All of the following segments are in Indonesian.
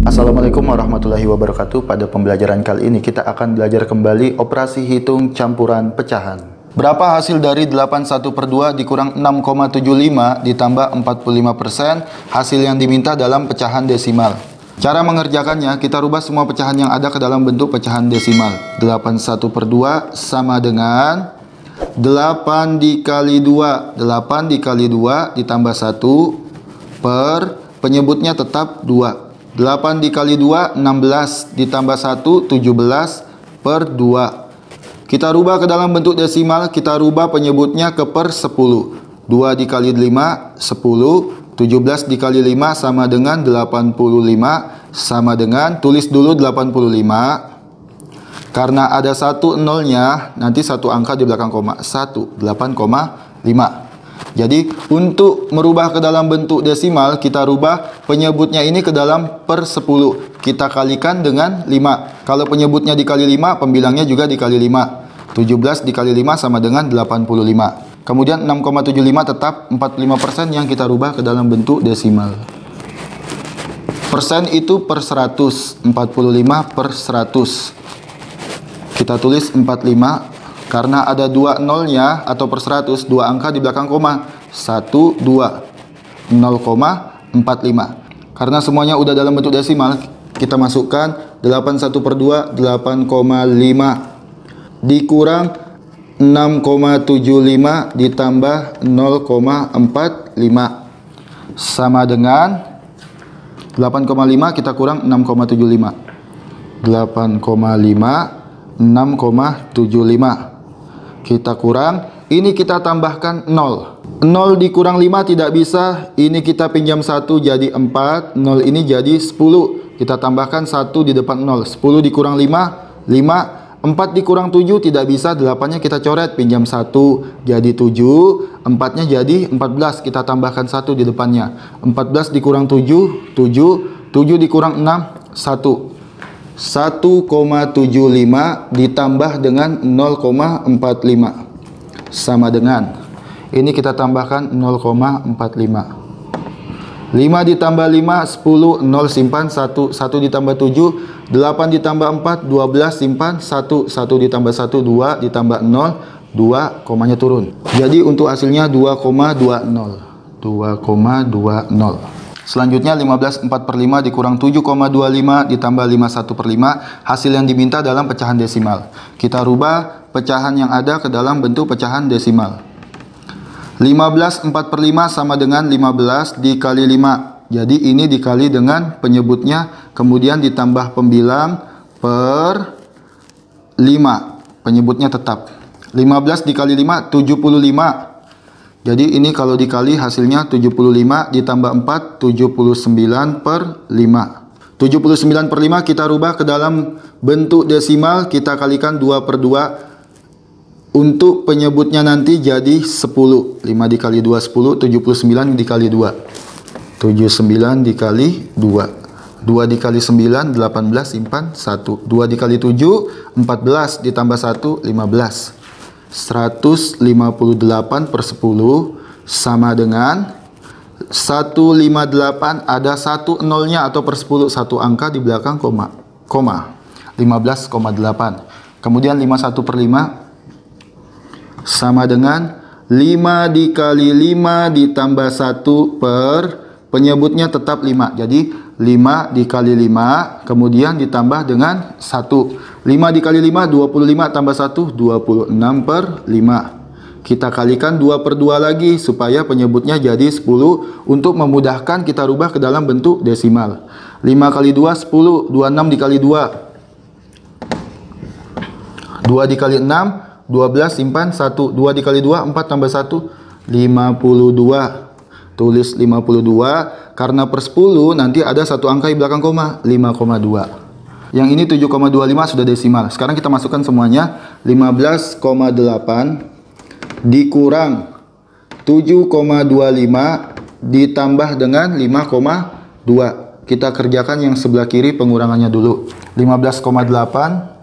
Assalamualaikum warahmatullahi wabarakatuh. Pada pembelajaran kali ini kita akan belajar kembali operasi hitung campuran pecahan. Berapa hasil dari 81/2 dikurang 6,75 ditambah 45% hasil yang diminta dalam pecahan desimal? Cara mengerjakannya, kita rubah semua pecahan yang ada ke dalam bentuk pecahan desimal. 81/2 sama dengan 8 dikali 2. 8 dikali 2 ditambah 1 per penyebutnya tetap 2. 8 dikali 2, 16 ditambah 1, 17 per 2. Kita rubah ke dalam bentuk desimal, kita rubah penyebutnya ke per 10. 2 dikali 5, 10. 17 dikali 5 sama dengan 85, sama dengan, tulis dulu 85. Karena ada satu nolnya, nanti satu angka di belakang koma, 1, 8,5. Jadi untuk merubah ke dalam bentuk desimal, kita rubah penyebutnya ini ke dalam per 10. Kita kalikan dengan 5. Kalau penyebutnya dikali 5, pembilangnya juga dikali 5. 17 dikali 5 sama dengan 85. Kemudian 6,75 tetap 45% yang kita rubah ke dalam bentuk desimal. Persen itu per 100. 45 per 100. Kita tulis 45. Karena ada dua nolnya atau per 100, dua angka di belakang koma. 1, 2. 0,45. Karena semuanya udah dalam bentuk desimal, kita masukkan 81/2, 8,5. Dikurang 6,75 ditambah 0,45. Sama dengan 8,5 kita kurang 6,75. 8,5, 6,75. Kita kurang, ini kita tambahkan 0. 0 dikurang 5 tidak bisa, ini kita pinjam 1 jadi 4, 0 ini jadi 10. Kita tambahkan 1 di depan 0. 10 dikurang 5, 5. 4 dikurang 7 tidak bisa, 8-nya kita coret, pinjam 1 jadi 7, 4-nya jadi 14. Kita tambahkan 1 di depannya. 14 dikurang 7, 7. 7 dikurang 6, 1. 1,75 ditambah dengan 0,45 sama dengan, ini kita tambahkan 0,45. 5 ditambah 5, 10, 0 simpan 1, 1 ditambah 7, 8 ditambah 4, 12 simpan 1, 1 ditambah 1, 2 ditambah 0, 2, komanya turun. Jadi untuk hasilnya 2,20. 2,20. Selanjutnya 15/4/5 dikurang 7,25 ditambah 51/5 hasil yang diminta dalam pecahan desimal. Kita rubah pecahan yang ada ke dalam bentuk pecahan desimal. 15/4/5 sama dengan 15 dikali 5. Jadi ini dikali dengan penyebutnya, kemudian ditambah pembilang per 5. Penyebutnya tetap. 15 dikali 5, 75. Jadi ini kalau dikali hasilnya 75 ditambah 4, 79 per 5. 79/5 kita rubah ke dalam bentuk desimal, kita kalikan 2/2. Untuk penyebutnya nanti jadi 10. 5 dikali 2, 10. 79 dikali 2. 79 dikali 2. 2 dikali 9, 18 simpan 1. 2 dikali 7, 14 ditambah 1, 15. 158 per 10 sama dengan 158, ada satu nolnya atau per 10, satu angka di belakang koma, 15,8. Kemudian 51/5 sama dengan 5 dikali 5 ditambah 1 per penyebutnya tetap 5. Jadi 5 dikali 5 kemudian ditambah dengan 1. 5 dikali 5, 25 tambah 1, 26 per 5. Kita kalikan 2/2 lagi supaya penyebutnya jadi 10. Untuk memudahkan kita rubah ke dalam bentuk desimal. 5 kali 2, 10. 26 dikali 2. 2 dikali 6, 12 simpan 1. 2 dikali 2, 4 tambah 1, 52. Tulis 52. Karena per 10 nanti ada satu angka di belakang koma, 5,2. Yang ini 7,25 sudah desimal. Sekarang kita masukkan semuanya. 15,8 dikurang 7,25 ditambah dengan 5,2. Kita kerjakan yang sebelah kiri pengurangannya dulu. 15,8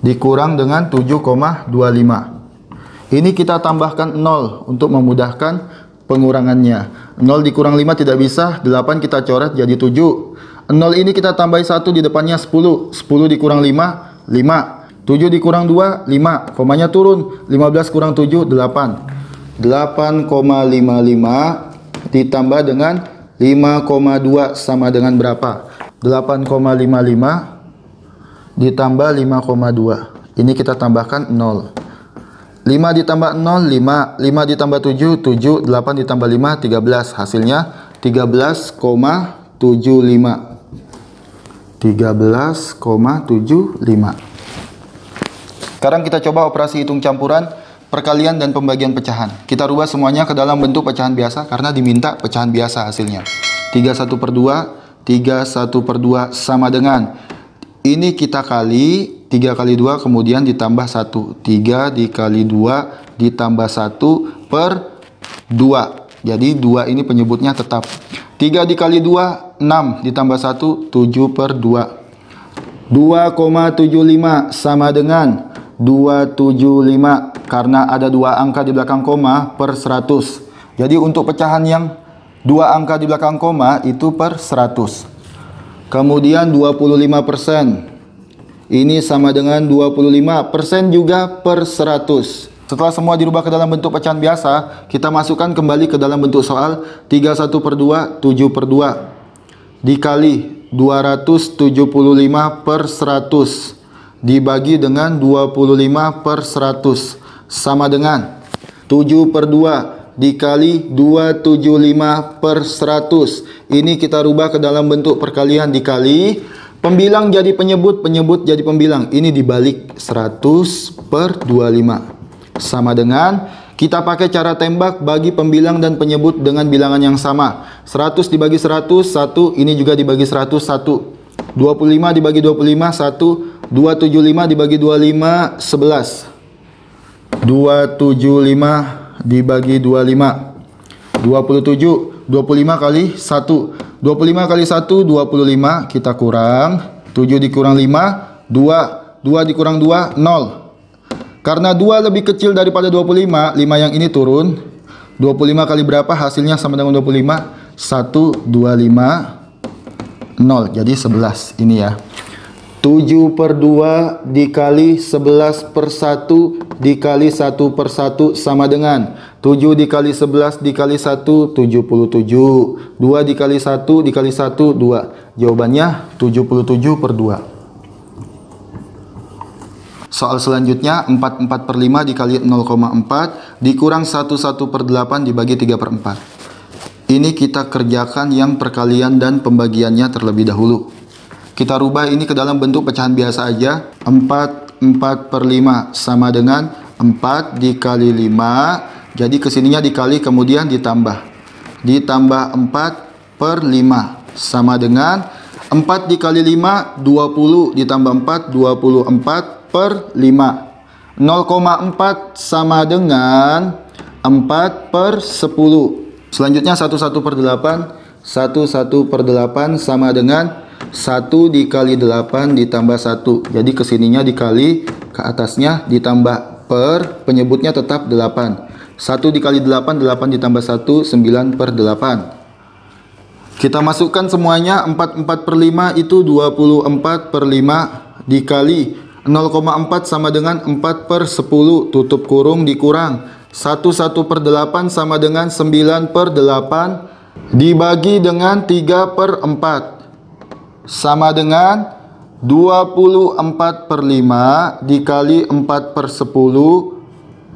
dikurang dengan 7,25. Ini kita tambahkan 0 untuk memudahkan pengurangannya. 0 dikurang 5 tidak bisa, 8 kita coret jadi 7. 0 ini kita tambahi 1 di depannya 10. 10 dikurang 5, 5. 7 dikurang 2, 5. Komanya turun. 15 kurang 7, 8. 8,55 ditambah dengan 5,2 sama dengan berapa? 8,55 ditambah 5,2. Ini kita tambahkan 0. 5 ditambah 0, 5. 5 ditambah 7, 7. 8 ditambah 5, 13. Hasilnya 13,75. 13,75. Sekarang kita coba operasi hitung campuran, perkalian dan pembagian pecahan. Kita rubah semuanya ke dalam bentuk pecahan biasa karena diminta pecahan biasa hasilnya. 31/2, 31/2 sama dengan, ini kita kali 3 kali 2 kemudian ditambah 1. 3 dikali 2 ditambah 1 per 2. Jadi 2 ini penyebutnya tetap. 3 dikali 2, 6 ditambah 1, 7 per 2. 2,75 sama dengan 275 karena ada 2 angka di belakang koma per 100. Jadi untuk pecahan yang 2 angka di belakang koma itu per 100. Kemudian 25%. Ini sama dengan 25% juga per 100. Setelah semua dirubah ke dalam bentuk pecahan biasa, kita masukkan kembali ke dalam bentuk soal. 31/2, 7/2 dikali 275 per 100 dibagi dengan 25 per 100 sama dengan 7/2 dikali 275 per 100. Ini kita rubah ke dalam bentuk perkalian dikali pembilang jadi penyebut, penyebut jadi pembilang. Ini dibalik 100 per 25 sama dengan, kita pakai cara tembak bagi pembilang dan penyebut dengan bilangan yang sama. 100 dibagi 100, 1. Ini juga dibagi 100, 1. 25 dibagi 25, 1. 275 dibagi 25, 11. 275 dibagi 25, 27. 25 kali 1. 25 kali 1, 25. Kita kurang. 7 dikurang 5, 2. 2 dikurang 2, 0. Karena 2 lebih kecil daripada 25, 5 yang ini turun. 25 kali berapa? Hasilnya sama dengan 25. 1, 25, 0. Jadi 11 ini ya. 7/2 dikali 11 per 1 dikali 1 per 1 sama dengan 7 dikali 11 dikali 1, 77. 2 dikali 1 dikali 1, 2. Jawabannya 77/2. Soal selanjutnya 44/5 dikali 0,4 dikurang 11/8 dibagi 3/4. Ini kita kerjakan yang perkalian dan pembagiannya terlebih dahulu. Kita rubah ini ke dalam bentuk pecahan biasa aja. 4/5 sama dengan 4 dikali 5. Jadi kesininya dikali kemudian ditambah. Ditambah 4/5 sama dengan 4 dikali 5, 20 ditambah 4, 24 per 5. 0,4 sama dengan 4 per 10. Selanjutnya 11/8. 11/8 sama dengan 1 dikali 8 ditambah 1. Jadi kesininya dikali, ke atasnya ditambah per, penyebutnya tetap 8. 1 dikali 8, 8 ditambah 1, 9 per 8. Kita masukkan semuanya. 44/5 itu 24/5 dikali 0,4 sama dengan 4 per 10 tutup kurung dikurang 11/8 sama dengan 9/8 dibagi dengan 3/4 sama dengan 24/5 dikali 4 per 10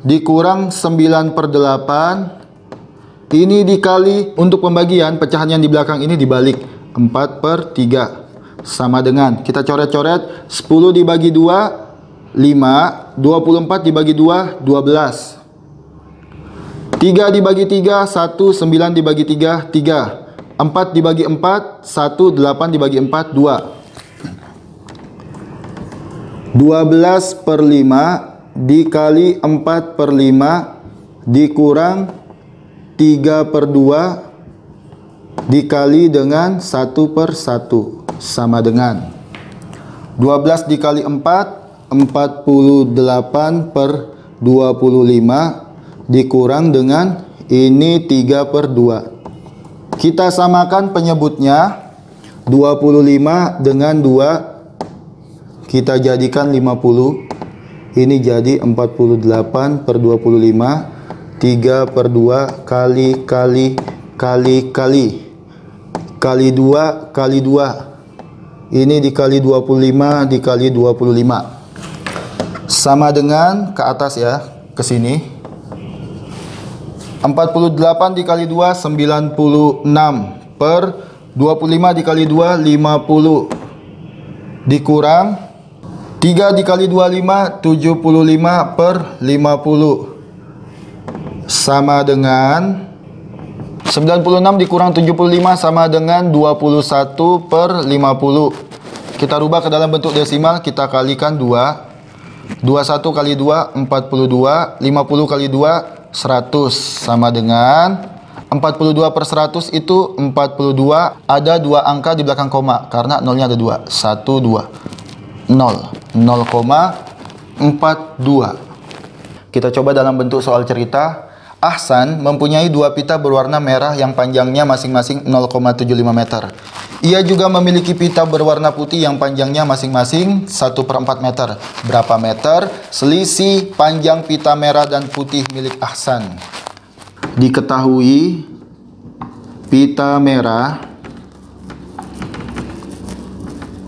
dikurang 9/8. Ini dikali, untuk pembagian pecahan yang di belakang ini dibalik 4/3 sama dengan, kita coret-coret, 10 dibagi 2 5, 24 dibagi 2 12, 3 dibagi 3 1, 9 dibagi 3 3, 4 dibagi 4 1, 8 dibagi 4 2. 12/5 dikali 4/5 dikurang 3/2 dikali dengan 1/1 sama dengan 12 dikali 4, 48/25 dikurang dengan ini 3/2. Kita samakan penyebutnya. 25 dengan 2 kita jadikan 50. Ini jadi 48 per 25. 3 per 2 kali 2 kali 2. Ini dikali 25 dikali 25. Sama dengan ke atas ya, ke sini. 48 dikali 2 96 per 25 dikali 2 50 dikurang 3 dikali 25 75 per 50 sama dengan 96 dikurang 75 sama dengan 21 per 50. Kita rubah ke dalam bentuk desimal, kita kalikan 2. 21 kali 2 42, 50 kali 2 100 sama dengan 42 per 100 itu 42. Ada 2 angka di belakang koma karena nolnya ada 2. 1 2 0 0,42. Kita coba dalam bentuk soal cerita. Ahsan mempunyai 2 pita berwarna merah yang panjangnya masing-masing 0,75 meter. Ia juga memiliki pita berwarna putih yang panjangnya masing-masing 1/4 meter. Berapa meter selisih panjang pita merah dan putih milik Ahsan? Diketahui pita merah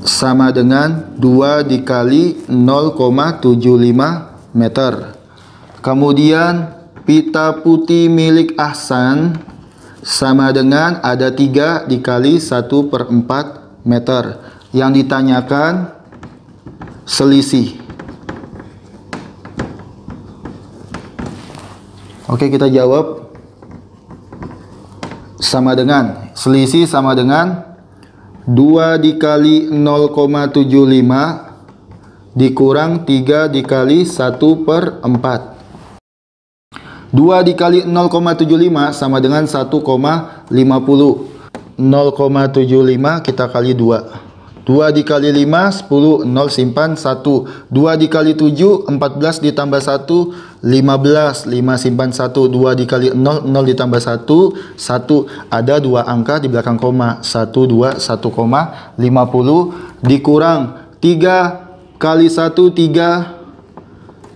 sama dengan 2 dikali 0,75 meter. Kemudian pita putih milik Ahsan sama dengan ada 3 dikali 1/4 meter. Yang ditanyakan selisih. Oke, kita jawab. Sama dengan selisih sama dengan 2 dikali 0,75 dikurang 3 dikali 1/4. 2 dikali 0,75 sama dengan 1,50. 0,75 kita kali 2. 2 dikali 5 10, 0 simpan 1. 2 dikali 7 14 ditambah 1 15, 5 simpan 1. 2 dikali 0 0 ditambah 1 1. Ada 2 angka di belakang koma. 1 2 1,50 dikurang 3 kali 1 3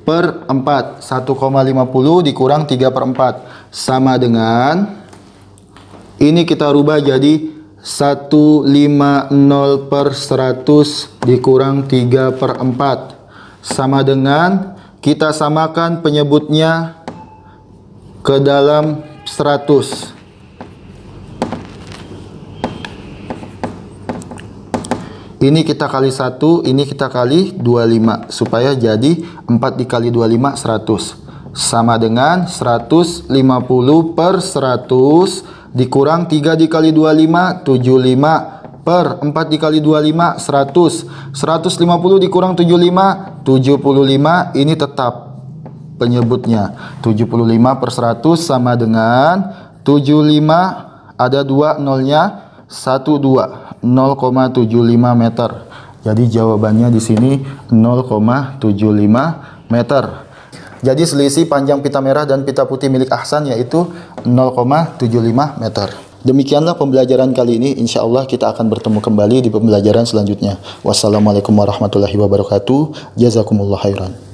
per 4. 1,50 dikurang 3 per 4 sama dengan ini kita rubah jadi 150 per 100 dikurang 3 per 4 sama dengan kita samakan penyebutnya ke dalam 100. Ini kita kali 1, ini kita kali 25 supaya jadi 4 dikali 25 100 sama dengan 150 per 100 dikurang 3 dikali 25 75 per 4 dikali 25 100. 150 dikurang 75 75. Ini tetap penyebutnya 75 per 100 sama dengan 75 ada 2 nolnya 12 0,75 meter. Jadi jawabannya di sini 0,75 meter. Jadi selisih panjang pita merah dan pita putih milik Ahsan yaitu 0,75 meter. Demikianlah pembelajaran kali ini. Insya Allah kita akan bertemu kembali di pembelajaran selanjutnya. Wassalamualaikum warahmatullahi wabarakatuh. Jazakumullah khairan.